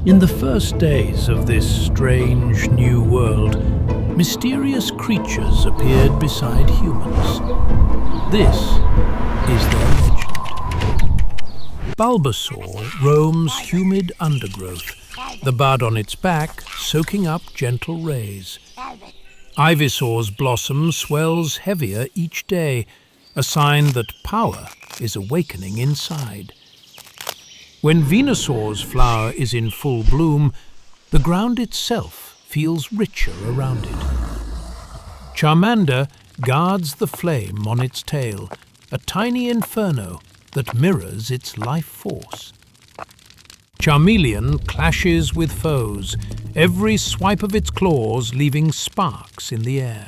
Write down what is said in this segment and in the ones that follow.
In the first days of this strange new world, mysterious creatures appeared beside humans. This is their legend. Bulbasaur roams humid undergrowth, the bud on its back soaking up gentle rays. Ivysaur's blossom swells heavier each day, a sign that power is awakening inside. When Venusaur's flower is in full bloom, the ground itself feels richer around it. Charmander guards the flame on its tail, a tiny inferno that mirrors its life force. Charmeleon clashes with foes, every swipe of its claws leaving sparks in the air.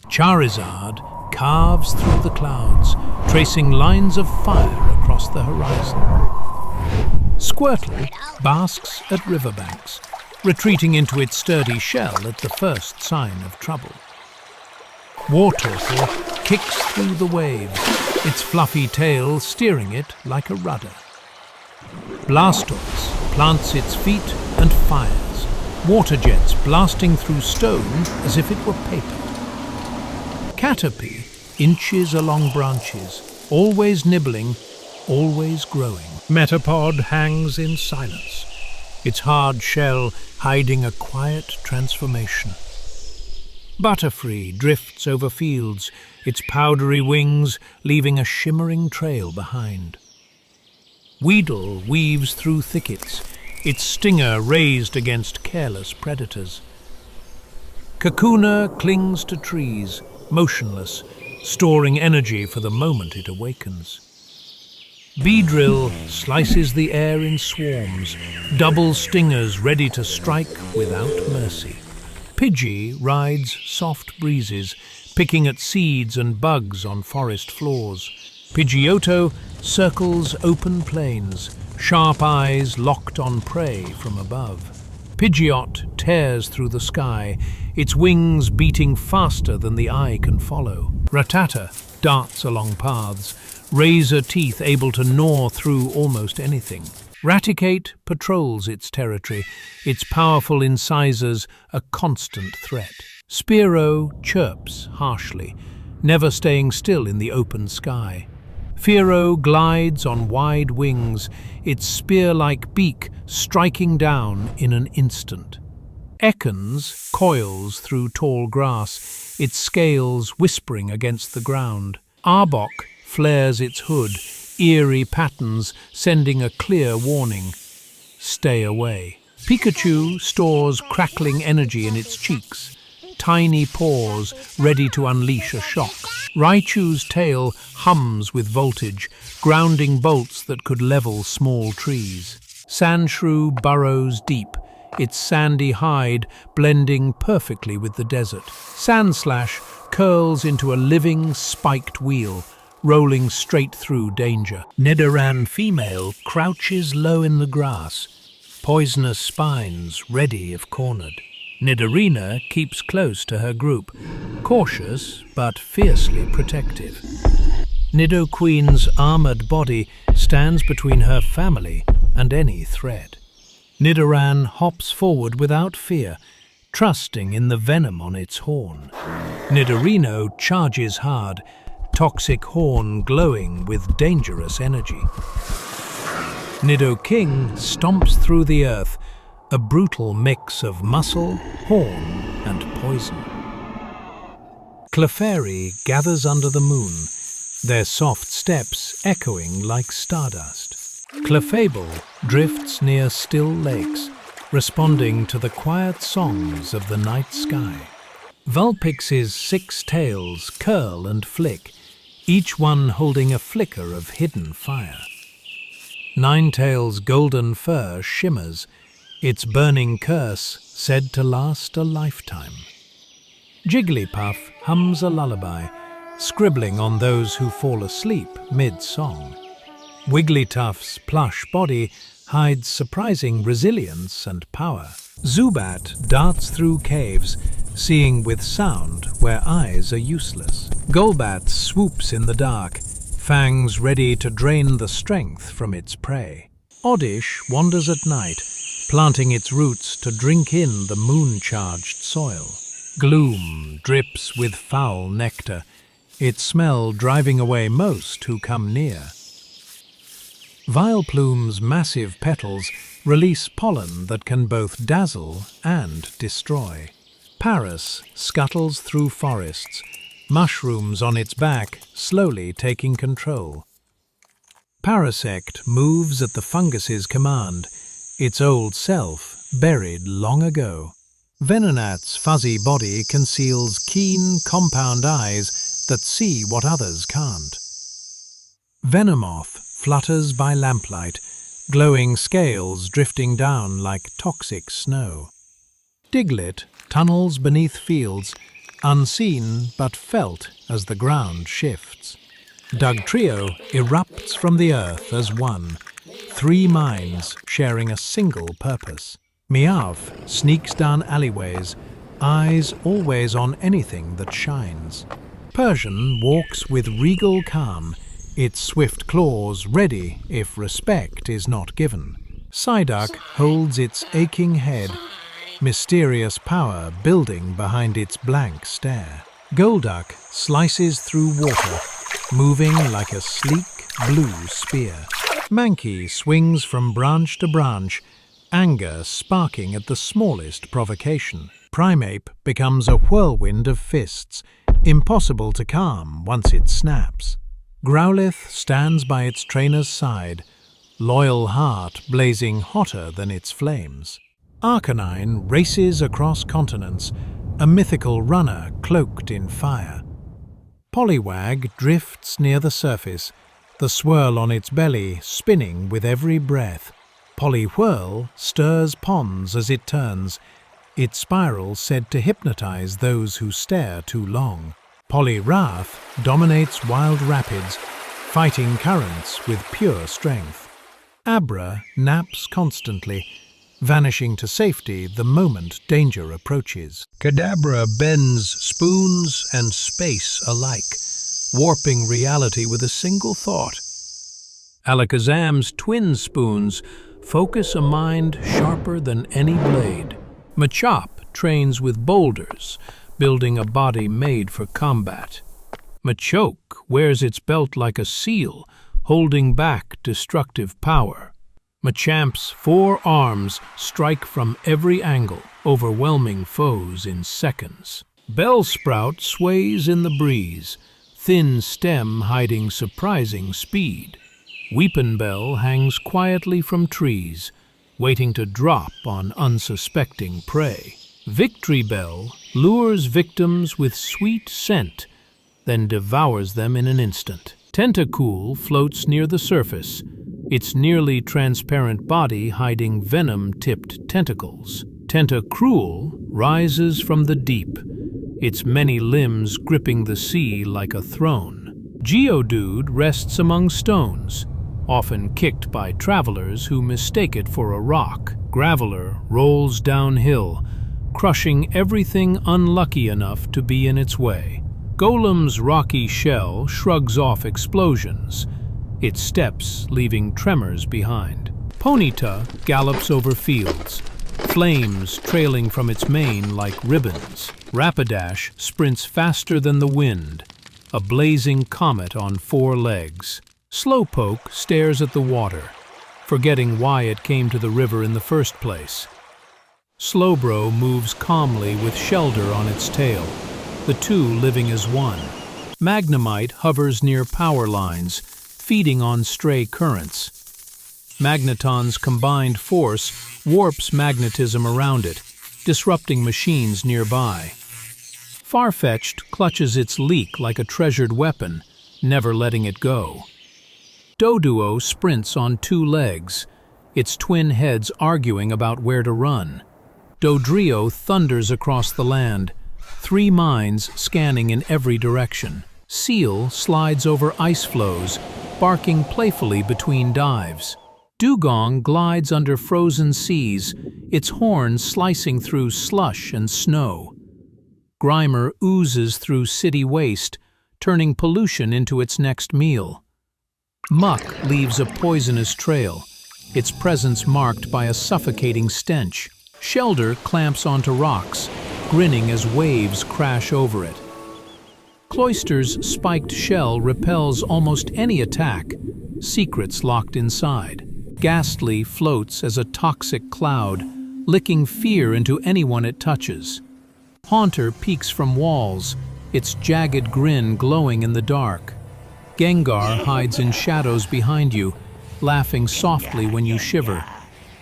Charizard carves through the clouds, tracing lines of fire across the horizon. Squirtle basks at riverbanks, retreating into its sturdy shell at the first sign of trouble. Wartortle kicks through the waves, its fluffy tail steering it like a rudder. Blastoise plants its feet and fires, water jets blasting through stone as if it were paper. Caterpie inches along branches, always nibbling, always growing. Metapod hangs in silence, its hard shell hiding a quiet transformation. Butterfree drifts over fields, its powdery wings leaving a shimmering trail behind. Weedle weaves through thickets, its stinger raised against careless predators. Kakuna clings to trees, motionless, storing energy for the moment it awakens. Beedrill slices the air in swarms, double stingers ready to strike without mercy. Pidgey rides soft breezes, picking at seeds and bugs on forest floors. Pidgeotto circles open plains, sharp eyes locked on prey from above. Pidgeot tears through the sky, its wings beating faster than the eye can follow. Rattata darts along paths, razor teeth able to gnaw through almost anything. Raticate patrols its territory, its powerful incisors a constant threat. Spearow chirps harshly, never staying still in the open sky. Fearow glides on wide wings, its spear-like beak striking down in an instant. Ekans coils through tall grass, its scales whispering against the ground. Arbok flares its hood, eerie patterns sending a clear warning. Stay away. Pikachu stores crackling energy in its cheeks, tiny paws ready to unleash a shock. Raichu's tail hums with voltage, grounding bolts that could level small trees. Sandshrew burrows deep, its sandy hide blending perfectly with the desert. Sandslash curls into a living, spiked wheel, rolling straight through danger. Nidoran female crouches low in the grass, poisonous spines ready if cornered. Nidorina keeps close to her group, cautious but fiercely protective. Nidoqueen's armored body stands between her family and any threat. Nidoran hops forward without fear, trusting in the venom on its horn. Nidorino charges hard, toxic horn glowing with dangerous energy. Nidoking stomps through the earth, a brutal mix of muscle, horn, and poison. Clefairy gathers under the moon, their soft steps echoing like stardust. Clefable drifts near still lakes, responding to the quiet songs of the night sky. Vulpix's 6 tails curl and flick, each one holding a flicker of hidden fire. Ninetail's golden fur shimmers, its burning curse said to last a lifetime. Jigglypuff hums a lullaby, scribbling on those who fall asleep mid-song. Wigglytuff's plush body hides surprising resilience and power. Zubat darts through caves, seeing with sound where eyes are useless. Golbat swoops in the dark, fangs ready to drain the strength from its prey. Oddish wanders at night, planting its roots to drink in the moon-charged soil. Gloom drips with foul nectar, its smell driving away most who come near. Vileplume's massive petals release pollen that can both dazzle and destroy. Paris scuttles through forests, mushrooms on its back slowly taking control. Parasect moves at the fungus's command, its old self buried long ago. Venonat's fuzzy body conceals keen, compound eyes that see what others can't. Venomoth flutters by lamplight, glowing scales drifting down like toxic snow. Diglett tunnels beneath fields, unseen but felt as the ground shifts. Dugtrio erupts from the earth as one, 3 minds sharing a single purpose. Meowth sneaks down alleyways, eyes always on anything that shines. Persian walks with regal calm, its swift claws ready if respect is not given. Psyduck holds its aching head, mysterious power building behind its blank stare. Golduck slices through water, moving like a sleek blue spear. Mankey swings from branch to branch, anger sparking at the smallest provocation. Primeape becomes a whirlwind of fists, impossible to calm once it snaps. Growlithe stands by its trainer's side, loyal heart blazing hotter than its flames. Arcanine races across continents, a mythical runner cloaked in fire. Poliwag drifts near the surface, the swirl on its belly spinning with every breath. Poliwhirl stirs ponds as it turns, its spiral said to hypnotize those who stare too long. Poliwrath dominates wild rapids, fighting currents with pure strength. Abra naps constantly, vanishing to safety the moment danger approaches. Kadabra bends spoons and space alike, warping reality with a single thought. Alakazam's twin spoons focus a mind sharper than any blade. Machop trains with boulders, building a body made for combat. Machoke wears its belt like a seal, holding back destructive power. Machamp's 4 arms strike from every angle, overwhelming foes in seconds. Bellsprout sways in the breeze, thin stem hiding surprising speed. Weepinbell hangs quietly from trees, waiting to drop on unsuspecting prey. Victorybell lures victims with sweet scent, then devours them in an instant. Tentacool floats near the surface, its nearly transparent body hiding venom-tipped tentacles. Tentacruel rises from the deep, its many limbs gripping the sea like a throne. Geodude rests among stones, often kicked by travelers who mistake it for a rock. Graveler rolls downhill, crushing everything unlucky enough to be in its way. Golem's rocky shell shrugs off explosions, its steps leaving tremors behind. Ponyta gallops over fields, flames trailing from its mane like ribbons. Rapidash sprints faster than the wind, a blazing comet on 4 legs. Slowpoke stares at the water, forgetting why it came to the river in the first place. Slowbro moves calmly with Shelder on its tail, the 2 living as one. Magnemite hovers near power lines, feeding on stray currents. Magneton's combined force warps magnetism around it, disrupting machines nearby. Farfetch'd clutches its leek like a treasured weapon, never letting it go. Doduo sprints on 2 legs, its twin heads arguing about where to run. Dodrio thunders across the land, 3 minds scanning in every direction. Seal slides over ice floes, barking playfully between dives. Dugong glides under frozen seas, its horns slicing through slush and snow. Grimer oozes through city waste, turning pollution into its next meal. Muck leaves a poisonous trail, its presence marked by a suffocating stench. Shelder clamps onto rocks, grinning as waves crash over it. Cloyster's spiked shell repels almost any attack, secrets locked inside. Ghastly floats as a toxic cloud, licking fear into anyone it touches. Haunter peeks from walls, its jagged grin glowing in the dark. Gengar hides in shadows behind you, laughing softly when you shiver.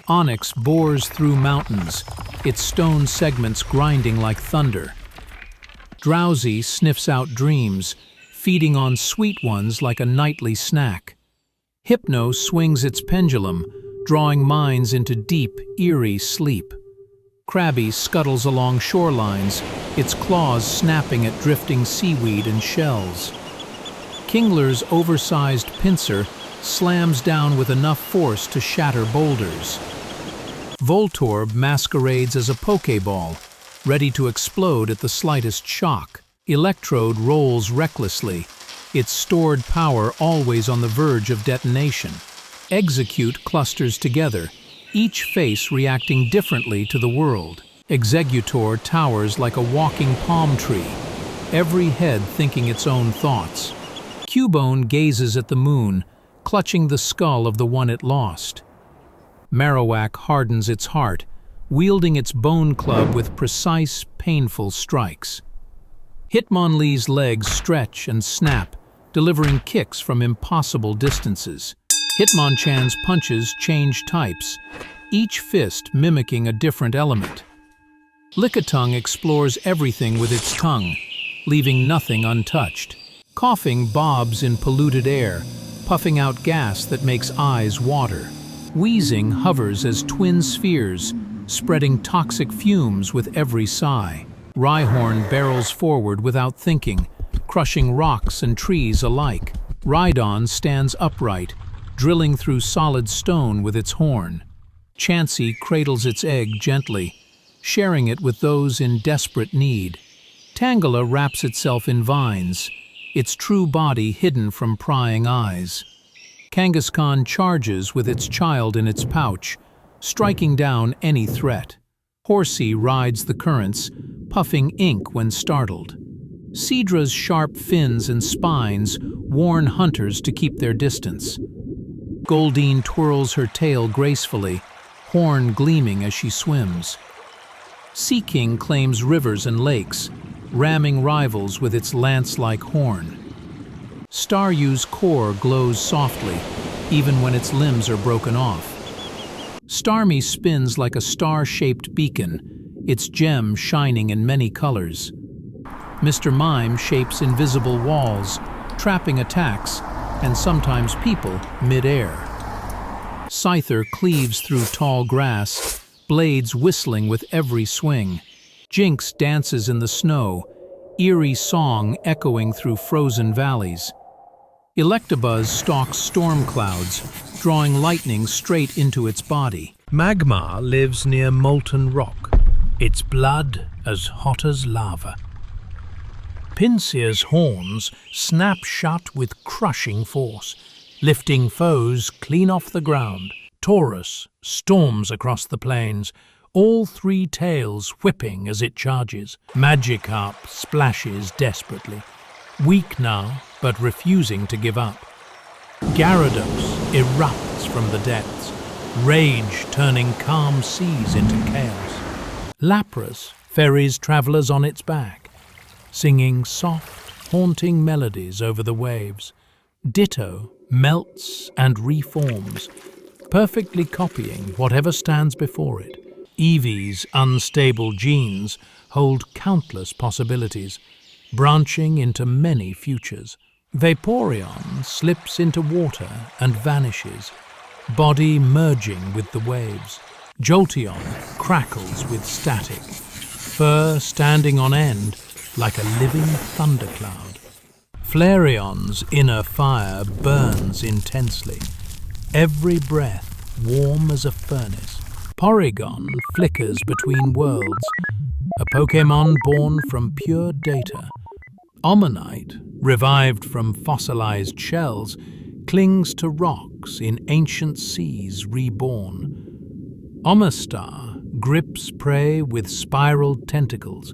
Onyx bores through mountains, its stone segments grinding like thunder. Drowsy sniffs out dreams, feeding on sweet ones like a nightly snack. Hypno swings its pendulum, drawing minds into deep, eerie sleep. Krabby scuttles along shorelines, its claws snapping at drifting seaweed and shells. Kingler's oversized pincer slams down with enough force to shatter boulders. Voltorb masquerades as a Pokeball, ready to explode at the slightest shock. Electrode rolls recklessly, its stored power always on the verge of detonation. Execute clusters together, each face reacting differently to the world. Executor towers like a walking palm tree, every head thinking its own thoughts. Cubone gazes at the moon, clutching the skull of the one it lost. Marowak hardens its heart, wielding its bone club with precise, painful strikes. Hitmonlee's legs stretch and snap, delivering kicks from impossible distances. Hitmonchan's punches change types, each fist mimicking a different element. Lickitung explores everything with its tongue, leaving nothing untouched. Coughing bobs in polluted air, puffing out gas that makes eyes water. Wheezing hovers as twin spheres, spreading toxic fumes with every sigh. Rhyhorn barrels forward without thinking, crushing rocks and trees alike. Rhydon stands upright, drilling through solid stone with its horn. Chansey cradles its egg gently, sharing it with those in desperate need. Tangela wraps itself in vines, its true body hidden from prying eyes. Kangaskhan charges with its child in its pouch, striking down any threat. Horsey rides the currents, puffing ink when startled. Seedra's sharp fins and spines warn hunters to keep their distance. Goldeen twirls her tail gracefully, horn gleaming as she swims. Seaking claims rivers and lakes, ramming rivals with its lance-like horn. Staryu's core glows softly, even when its limbs are broken off. Starmie spins like a star-shaped beacon, its gem shining in many colors. Mr. Mime shapes invisible walls, trapping attacks, and sometimes people mid-air. Scyther cleaves through tall grass, blades whistling with every swing. Jinx dances in the snow, eerie song echoing through frozen valleys. Electabuzz stalks storm clouds, drawing lightning straight into its body. Magmar lives near molten rock, its blood as hot as lava. Pincea's horns snap shut with crushing force, lifting foes clean off the ground. Taurus storms across the plains, all three tails whipping as it charges. Magikarp splashes desperately, weak now but refusing to give up. Gyarados erupts from the depths, rage turning calm seas into chaos. Lapras ferries travelers on its back, singing soft, haunting melodies over the waves. Ditto melts and reforms, perfectly copying whatever stands before it. Eevee's unstable genes hold countless possibilities, branching into many futures. Vaporeon slips into water and vanishes, body merging with the waves. Jolteon crackles with static, fur standing on end like a living thundercloud. Flareon's inner fire burns intensely, every breath warm as a furnace. Porygon flickers between worlds, a Pokémon born from pure data. Omanyte, revived from fossilized shells, clings to rocks in ancient seas reborn. Omastar grips prey with spiraled tentacles,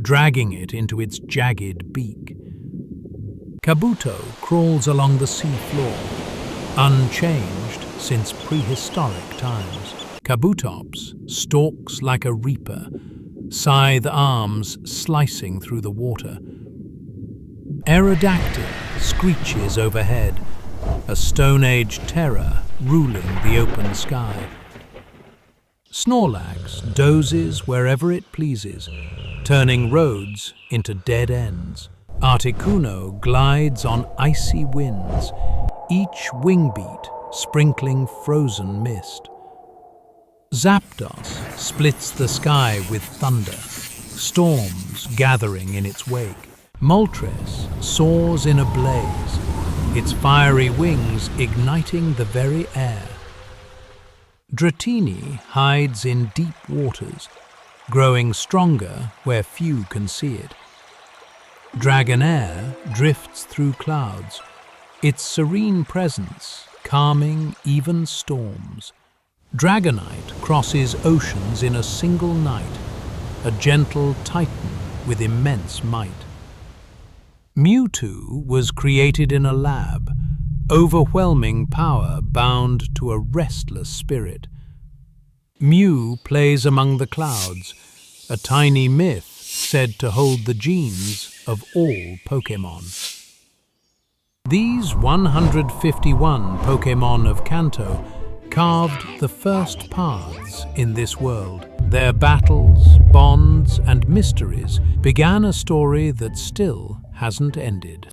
dragging it into its jagged beak. Kabuto crawls along the seafloor, unchanged since prehistoric times. Kabutops stalks like a reaper, scythe arms slicing through the water. Aerodactyl screeches overhead, a Stone Age terror ruling the open sky. Snorlax dozes wherever it pleases, turning roads into dead ends. Articuno glides on icy winds, each wingbeat sprinkling frozen mist. Zapdos splits the sky with thunder, storms gathering in its wake. Moltres soars in a blaze, its fiery wings igniting the very air. Dratini hides in deep waters, growing stronger where few can see it. Dragonair drifts through clouds, its serene presence calming even storms. Dragonite crosses oceans in a single night, a gentle titan with immense might. Mewtwo was created in a lab, overwhelming power bound to a restless spirit. Mew plays among the clouds, a tiny myth said to hold the genes of all Pokémon. These 151 Pokémon of Kanto carved the first paths in this world. Their battles, bonds, and mysteries began a story that still hasn't ended.